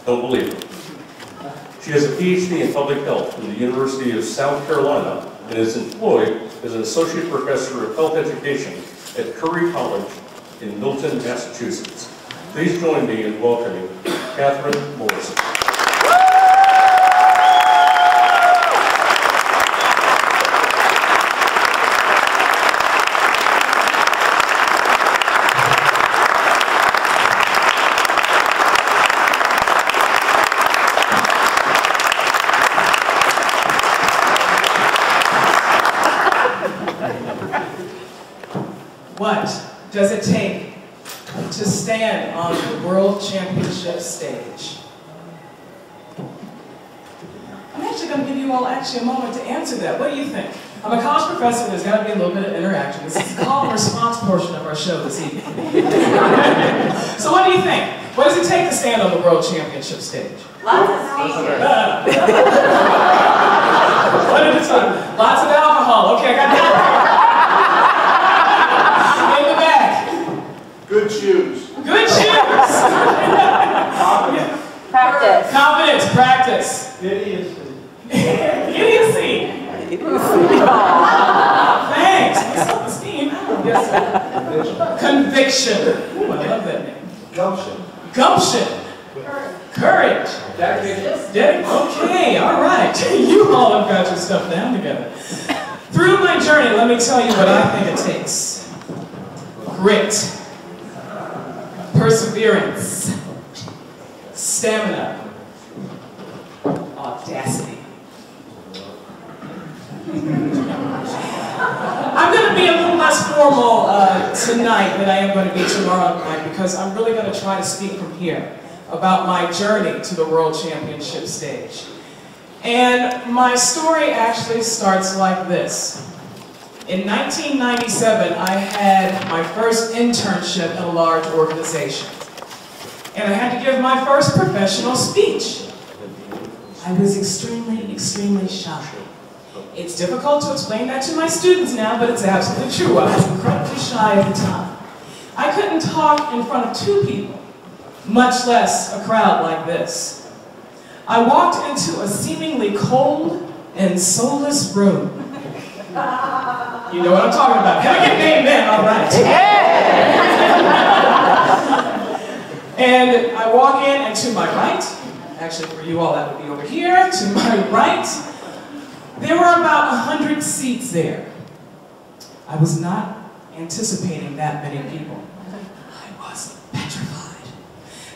Don't believe her. She has a PhD in public health from the University of South Carolina and is employed as an associate professor of health education at Curry College in Milton, Massachusetts. Please join me in welcoming Catherine Morrison. What does it take to stand on the World Championship stage? I'm actually going to give you all a moment to answer that. What do you think? I'm a college professor, and there's got to be a little bit of interaction. This is the call and response portion of our show this evening. So what do you think? What does it take to stand on the World Championship stage? Lots of speakers. What did it say? Lots of alcohol. Okay, I got that. Good shoes. Good shoes! Practice. Confidence, practice. Idiocy. Idiocy. Thanks. Self-esteem. Yes, sir. Conviction. Ooh, I love that name. Gumption. Gumption. Courage. Dedication. Okay, all right. You all have got your stuff down together. Through my journey, let me tell you what I think it takes. Grit. Perseverance, stamina, audacity. I'm going to be a little less formal tonight than I am going to be tomorrow night because I'm really going to try to speak from here about my journey to the World Championship stage. And my story actually starts like this. In 1997, I had my first internship in a large organization. And I had to give my first professional speech. I was extremely, extremely shy. It's difficult to explain that to my students now, but it's absolutely true. I was incredibly shy at the time. I couldn't talk in front of two people, much less a crowd like this. I walked into a seemingly cold and soulless room. You know what I'm talking about. Can I get an amen? All right. Yeah. And I walk in, and to my right, actually for you all that would be over here, to my right, there were about 100 seats there. I was not anticipating that many people. I was petrified.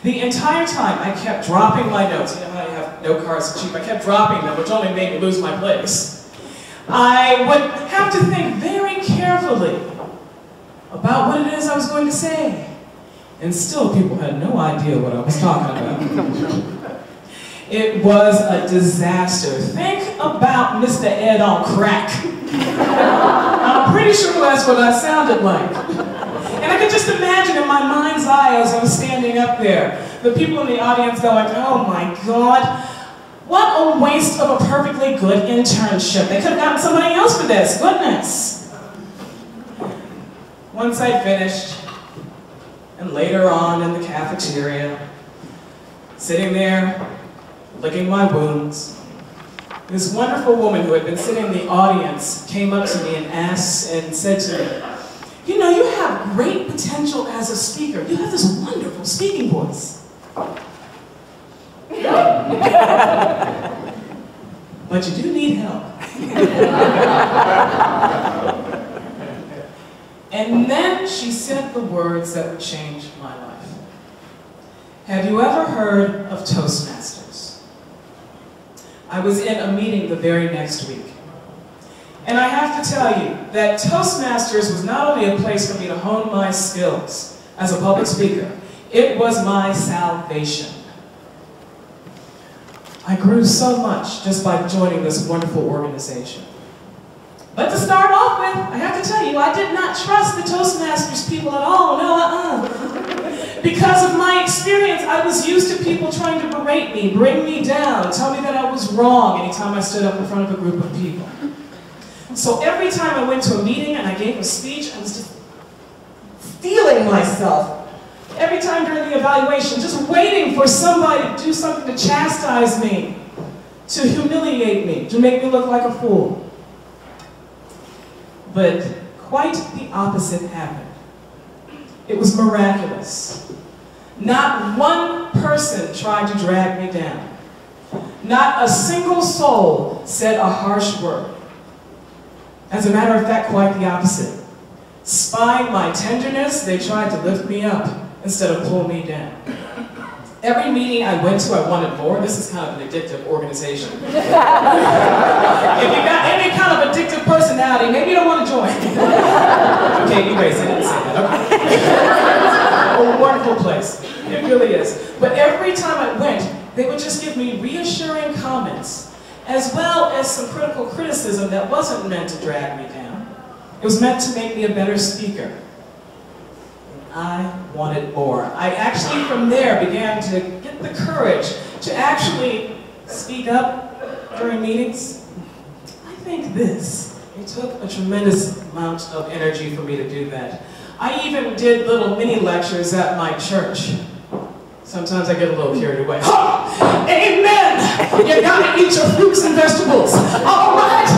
The entire time I kept dropping my notes. You know how you have note cards so cheap? I kept dropping them, which only made me lose my place. I would have to think very carefully about what it is I was going to say. And still people had no idea what I was talking about. It was a disaster. Think about Mr. Ed on crack. I'm pretty sure that's what I sounded like. And I could just imagine in my mind's eye as I was standing up there, the people in the audience going, oh my God, what a waste of a perfectly good internship. They could have gotten somebody else for this, goodness. Once I finished, and later on in the cafeteria, sitting there, licking my wounds, this wonderful woman who had been sitting in the audience came up to me and said to me, you know, you have great potential as a speaker. You have this wonderful speaking voice. But you do need help. And then she said the words that would change my life. Have you ever heard of Toastmasters? I was in a meeting the very next week. And I have to tell you that Toastmasters was not only a place for me to hone my skills as a public speaker, it was my salvation. I grew so much just by joining this wonderful organization. But to start off with, I have to tell you, I did not trust the Toastmasters people at all, no, Because of my experience, I was used to people trying to berate me, bring me down, tell me that I was wrong anytime I stood up in front of a group of people. So every time I went to a meeting and I gave a speech, I was just feeling myself Every time during the evaluation, just waiting for somebody to do something to chastise me, to humiliate me, to make me look like a fool. But quite the opposite happened. It was miraculous. Not one person tried to drag me down. Not a single soul said a harsh word. As a matter of fact, quite the opposite. Spying my tenderness, they tried to lift me up instead of pull me down. Every meeting I went to, I wanted more. This is kind of an addictive organization. If you got any kind of addictive personality, maybe you don't want to join. Okay, anyways, I didn't say that. Okay. A wonderful place. It really is. But every time I went, they would just give me reassuring comments, as well as some critical criticism that wasn't meant to drag me down. It was meant to make me a better speaker. I wanted more. I actually, from there, began to get the courage to actually speak up during meetings. I think it took a tremendous amount of energy for me to do that. I even did little mini lectures at my church. Sometimes I get a little carried away. Ha! Amen! You gotta eat your fruits and vegetables. All right!